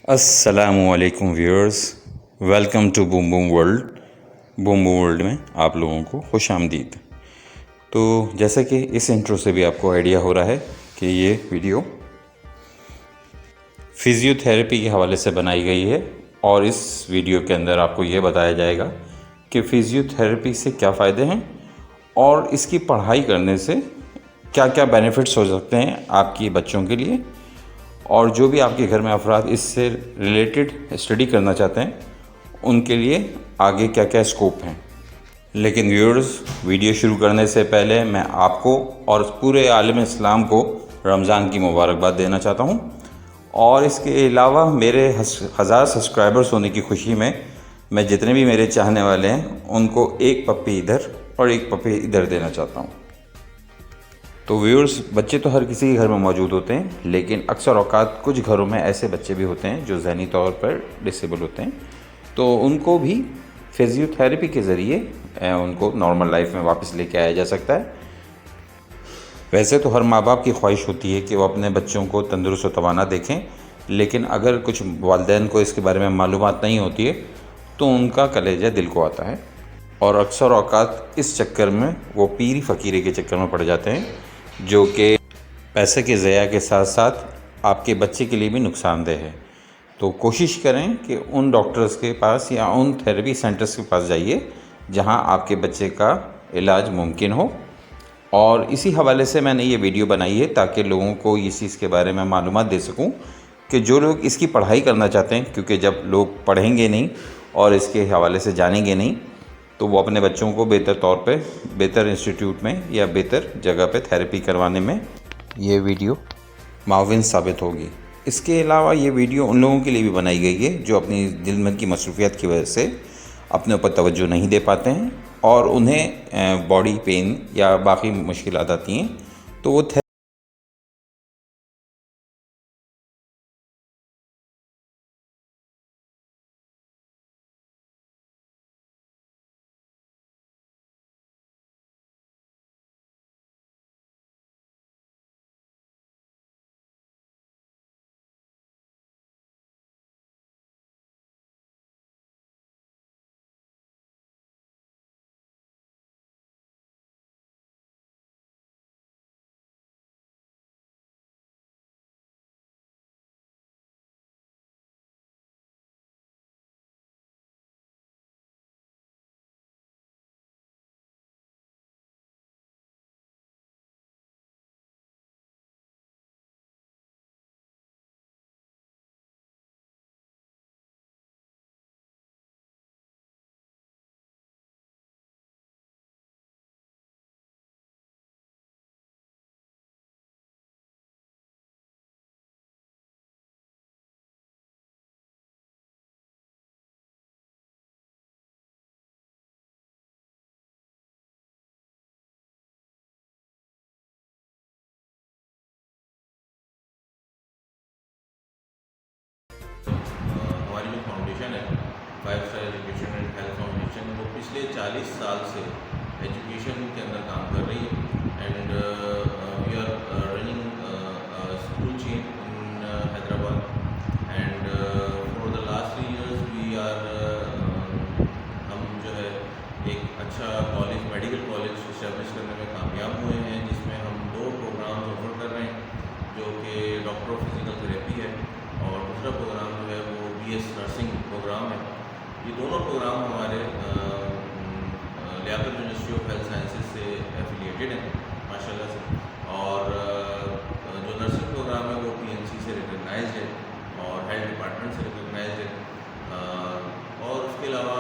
अस्सलामुअलैकुम viewers, welcome to boom boom world. Boom boom world में आप लोगों को खुश आमदीद। तो जैसा कि इस इंट्रो से भी आपको आइडिया हो रहा है कि ये वीडियो फ़िज़ियोथेरेपी के हवाले से बनाई गई है और इस वीडियो के अंदर आपको ये बताया जाएगा कि फ़िज़ियोथेरेपी से क्या फ़ायदे हैं और इसकी पढ़ाई करने से क्या क्या बेनिफिट्स हो सकते हैं आपके बच्चों के लिए, और जो भी आपके घर में अफराद इससे रिलेटेड स्टडी करना चाहते हैं उनके लिए आगे क्या क्या स्कोप हैं। लेकिन व्यूअर्स, वीडियो शुरू करने से पहले मैं आपको और पूरे आलम इस्लाम को रमज़ान की मुबारकबाद देना चाहता हूं, और इसके अलावा मेरे 1000 सब्सक्राइबर्स होने की खुशी में मैं जितने भी मेरे चाहने वाले हैं उनको एक पप्पी इधर और एक पप्पी इधर देना चाहता हूं। तो व्यूअर्स, बच्चे तो हर किसी के घर में मौजूद होते हैं, लेकिन अक्सर औकात कुछ घरों में ऐसे बच्चे भी होते हैं जो ज़हनी तौर पर डिसेबल होते हैं, तो उनको भी फिज़ियोथेरेपी के ज़रिए उनको नॉर्मल लाइफ में वापस लेके आया जा सकता है। वैसे तो हर माँ बाप की ख्वाहिश होती है कि वो अपने बच्चों को तंदुरुस्त और तवाना देखें, लेकिन अगर कुछ वालिदैन को इसके बारे में मालूमात नहीं होती है तो उनका कलेजा दिल को आता है, और अक्सर औकात इस चक्कर में वो पीरी फ़कीरे के चक्कर में पड़ जाते हैं, जो कि पैसे के ज़या के साथ साथ आपके बच्चे के लिए भी नुकसानदेह है। तो कोशिश करें कि उन डॉक्टर्स के पास या उन थेरेपी सेंटर्स के पास जाइए जहां आपके बच्चे का इलाज मुमकिन हो। और इसी हवाले से मैंने ये वीडियो बनाई है ताकि लोगों को इस चीज़ के बारे में मालूमात दे सकूं कि जो लोग इसकी पढ़ाई करना चाहते हैं, क्योंकि जब लोग पढ़ेंगे नहीं और इसके हवाले से जानेंगे नहीं तो वो अपने बच्चों को बेहतर तौर पे बेहतर इंस्टीट्यूट में या बेहतर जगह पे थेरेपी करवाने में ये वीडियो माविन साबित होगी। इसके अलावा ये वीडियो उन लोगों के लिए भी बनाई गई है जो अपनी दिनभर की मसरूफियत की वजह से अपने ऊपर तवज्जो नहीं दे पाते हैं और उन्हें बॉडी पेन या बाकी मुश्किलात आती हैं, तो वो हमारी जो फाउंडेशन है 5 star education and health foundation, वो पिछले 40 साल से एजुकेशन के अंदर काम कर रही है। And we are running school chain in Hyderabad, and for the last 3 years we are हम जो है एक अच्छा कॉलेज, मेडिकल कॉलेज इस्टेब्लिश करने में कामयाब हुए हैं, जिसमें हम 2 प्रोग्राम ऑफर कर रहे हैं, जो कि डॉक्टर ऑफ फिज़िकल थेरेपी है और दूसरा प्रोग्राम जो है वो BS नर्सिंग प्रोग्राम है। ये दोनों प्रोग्राम हमारे Liaquat university of health sciences से एफिलिएटेड हैं माशाल्लाह से, और जो नर्सिंग प्रोग्राम है वो PNC से रिकगनाइज्ड है और हेल्थ डिपार्टमेंट से रिकगनाइज्ड है। और उसके अलावा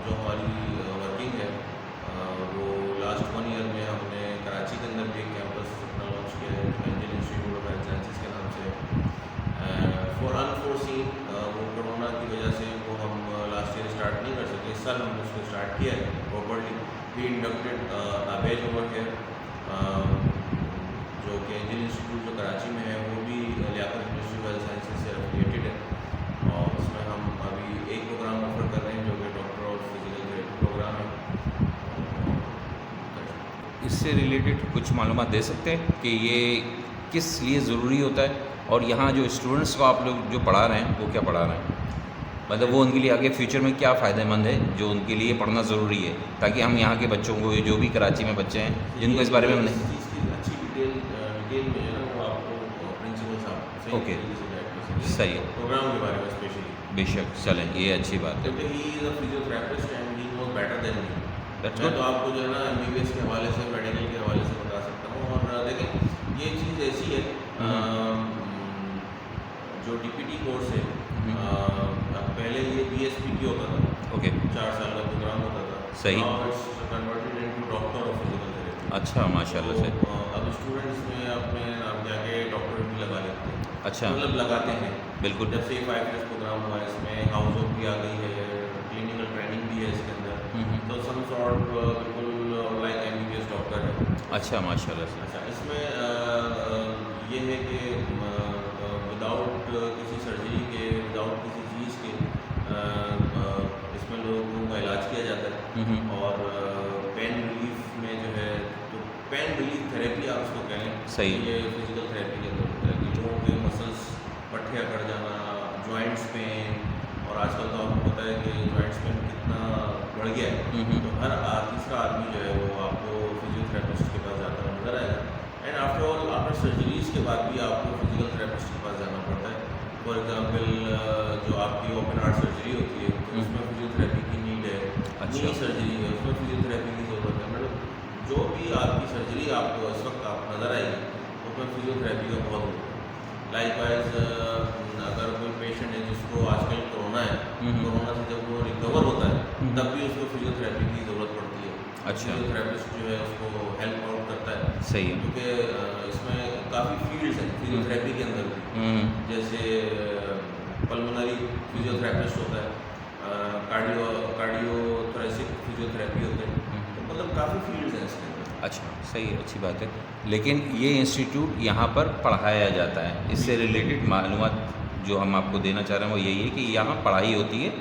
जो हमारी वर्किंग है वो लास्ट 1 year में हमने कराची के अंदर भी एक कैंपस अपना लॉन्च किया है, Indian institute of health sciences के नाम से। फॉर अनफोर्सीन वो कोरोना की वजह से वो हम लास्ट ईयर स्टार्ट नहीं कर सके। इस साल हमने उसको स्टार्ट किया है प्रॉपर्ली। वी इंडक्टेड आबेज ओवर हियर, जो कि इंडियन इंस्टीट्यूट जो कराची में है वो भी Liaquat university of health sciences से एफिलिएटेड है, और उसमें हम अभी एक प्रोग्राम ऑफर कर रहे हैं जो कि डॉक्टर और फिजिकल थेरेपी प्रोग्राम है। इससे रिलेटेड कुछ मालूमात दे सकते हैं कि ये किस लिए ज़रूरी होता है? और यहाँ जो स्टूडेंट्स को आप लोग जो पढ़ा रहे हैं वो क्या पढ़ा रहे हैं, मतलब वो उनके लिए आगे फ्यूचर में क्या फ़ायदेमंद है जो उनके लिए पढ़ना ज़रूरी है, ताकि हम यहाँ के बच्चों को, जो भी कराची में बच्चे हैं जिनको इस बारे में नहीं। अच्छी डिटेल में है ना, वो आपको प्रिंसिपल साहब ओके, सही है प्रोग्राम के बारे में स्पेशली। बेशक, चलें, ये अच्छी बात है। क्योंकि he is a physiotherapist and he knows better than me. That's मैं good. तो आपको जो है ना MBBS के हवाले से, मेडिकल के हवाले से बता सकता हूँ। और देखें, ये चीज़ ऐसी है, जो DPT कोर्स है, पहले ये BSPT होता था, ओके, 4 साल का प्रोग्राम होता था। सही। Now it's converted into doctor of physical therapy. अच्छा, माशाल्लाह से। तो अब स्टूडेंट्स में अपने नाम के आगे डॉक्टरेट भी लगा लेते हैं। अच्छा, मतलब लगाते हैं बिल्कुल। जब से 5 इयर्स प्रोग्राम हुआ है, इसमें हाउस ऑफ भी आ गई है, क्लिनिकल ट्रेनिंग भी है इसके अंदर, तो सम सॉर्ट बिल्कुल लाइक MBBS डॉक्टर है। अच्छा, माशाल्लाह से। अच्छा, इसमें ये है कि विदाउट किसी सर्जरी के, विदाउट किसी चीज़ के, इसमें लोगों का इलाज किया जाता है। और पेन रिलीफ में जो है, तो पेन रिलीफ थेरेपी आप उसको कह लें, सही। ये फिजिकल थेरेपी के अंदर होता है कि लोगों के मसल्स पट्टियाँ कट जाना, जॉइंट्स पेन, और आजकल तो आपको पता है कि जॉइंट्स पेन कितना बढ़ गया है, तो हर तीसरा आदमी जो है वो आपको फिजियोथेरेपिस्ट के पास जाता हुआ नजर आएगा। And after all, after surgeries के बाद भी आपको फिजिकल थेरेपिस्ट के पास जाना पड़ता है। फॉर एग्जांपल, जो आपकी ओपन हार्ट सर्जरी होती है, तो उसमें फिजियोथेरेपी की नीड है। नी सर्जरी है, उसमें फिजियोथेरेपी की ज़रूरत है। मतलब जो भी आपकी सर्जरी आपको इस वक्त आप नज़र आएगी, उसमें फिजियोथेरेपी का बहुत होता है। लाइकवाइज, अगर कोई पेशेंट है जिसको आजकल कोरोना है, कोरोना से जब वो रिकवर होता है, तब भी उसको फिजियोथेरेपी की ज़रूरत पड़ती है। अच्छा, फिजियोथेरेपिस्ट जो है उसको हेल्प आउट करता है। सही है। क्योंकि इसमें काफ़ी फील्ड्स हैं फिजियोथेरेपी के अंदर भी, जैसे पल्मोनरी फिजियोथेरेपिस्ट होता है, कार्डियोथोरेसिक फिजियोथेरेपी होते हैं, तो मतलब काफ़ी फील्ड्स हैं इसके अंदर। अच्छा, सही है, अच्छी बात है। लेकिन ये इंस्टीट्यूट यहाँ पर पढ़ाया जाता है, इससे रिलेटेड मालूमात जो हम आपको देना चाह रहे हैं वो यही है कि यहाँ पढ़ाई होती है।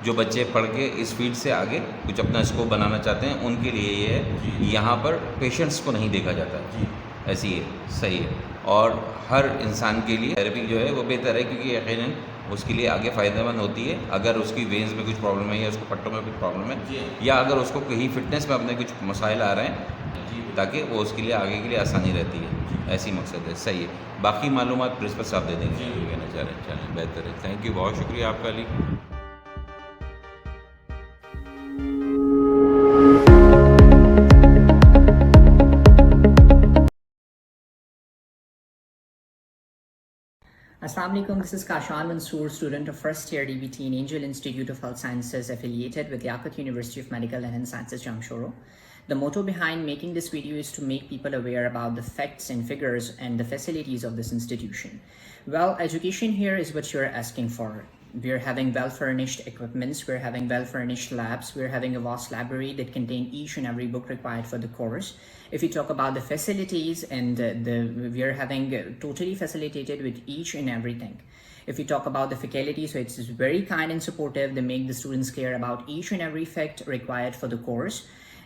जो बच्चे पढ़ के इस फील्ड से आगे कुछ अपना स्कोप बनाना चाहते हैं, उनके लिए ये है। यहाँ पर पेशेंट्स को नहीं देखा जाता है, ऐसी है, सही है। और हर इंसान के लिए थेरेपी जो है वो बेहतर है, क्योंकि यकीनन उसके लिए आगे फ़ायदेमंद होती है। अगर उसकी वेन्स में कुछ प्रॉब्लम है, या उसको पट्टों में कुछ प्रॉब्लम है, या अगर उसको कहीं फिटनेस में अपने कुछ मसाइल आ रहे हैं, ताकि वो उसके लिए आगे के लिए आसानी रहती है, ऐसी मकसद है, सही है। बाकी मालूमात प्रिंसिपल साहब दे देंगे, कहना चाह रहे हैं। चलें, बेहतर है, थैंक यू, बहुत शुक्रिया आपका Ali. Assalamu alaikum, this is Kashan Mansoor, student of first year DBT in Angel Institute of Health Sciences affiliated with Liaquat University of Medical and Health Sciences, Jamshoro. The motto behind making this video is to make people aware about the facts and figures and the facilities of this institution. Well, education here is what you're asking for. We're having well-furnished equipments, we're having well-furnished labs, we're having a vast library that contains each and every book required for the course. If you talk about the facilities, and we're having totally facilitated with each and everything. If you talk about the faculty, so it's very kind and supportive. They make the students care about each and every fact required for the course.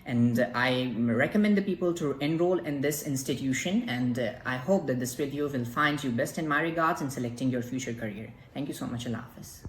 And I recommend the people to enroll in this institution, and I hope that this video will find you best in my regards in selecting your future career. Thank you so much. Allah Hafiz.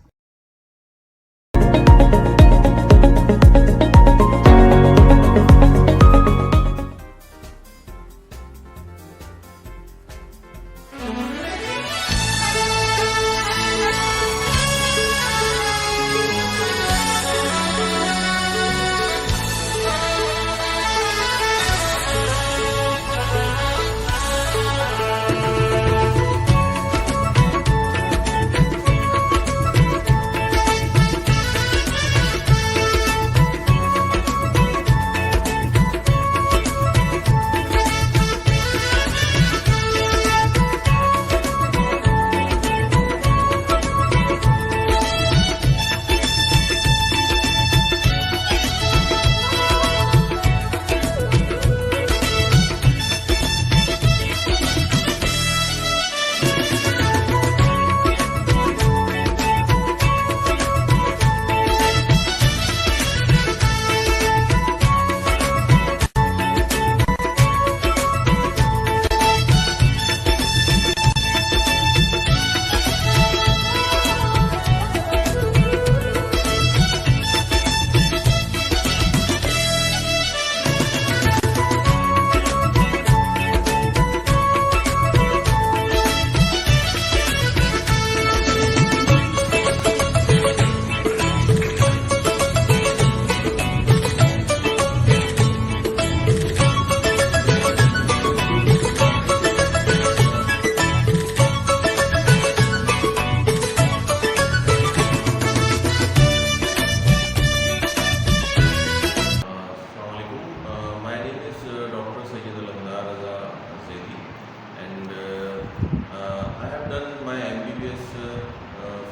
MBBS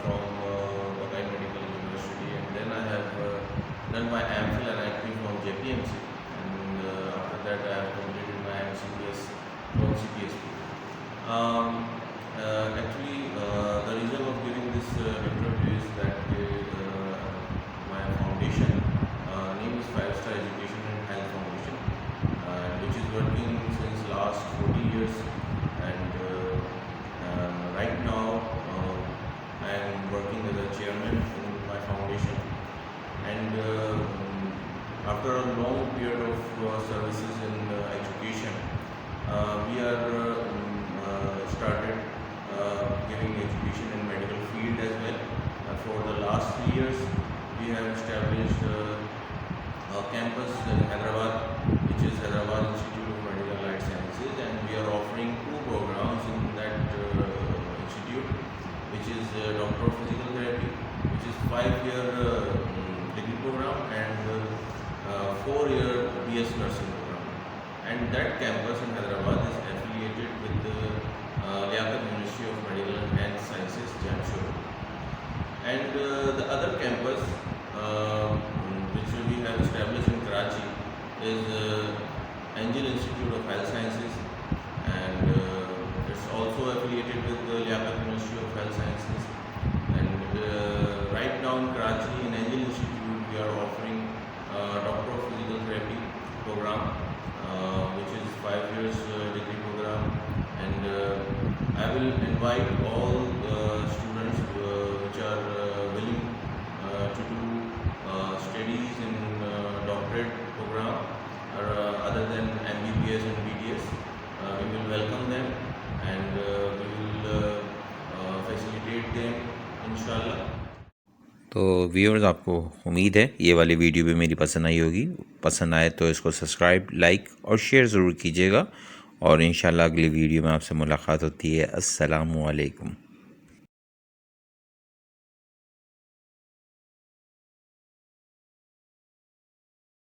from Buckeye Medical University, and then I have done my MPhil anatomy from JPMC, and after that I have completed my MCPS from CPSP. Actually, the reason of giving this interview is that my foundation name is 5-Star Education and Health Foundation, which is working since last 40 years, and right now I am working as a chairman in my foundation, and after a long period of services in education, we are started giving education in medical field as well. For the last 3 years, we have established a campus in Hyderabad, which is Hyderabad Institute of Medical Allied Sciences, and we are offering 2 programs in that institute, which is Doctor of Physical Therapy, which is 5-year degree program, and 4-year BS nursing program. And that campus in Hyderabad is affiliated with the Liaquat Ministry of Medical and Health Sciences, Jamshedpur. And the other campus, which we have established in Karachi, is Angel Institute of Health Sciences, and it's also affiliated with the Liaquat Ministry of Health Sciences. And right now in Karachi, in Angel Institute, we are offering Doctor of Physical Therapy program, which is 5 years degree program, and I will invite all students which are willing to do studies in doctorate program or other than MBBS and BDS. We will welcome them, and we will facilitate them, inshallah. तो viewers, आपको उम्मीद है ये वाली video भी मेरी पसंद आई होगी। पसंद आए तो इसको सब्सक्राइब, लाइक और शेयर ज़रूर कीजिएगा, और इंशाल्लाह अगली वीडियो में आपसे मुलाकात होती है। अस्सलामु अलैकुम।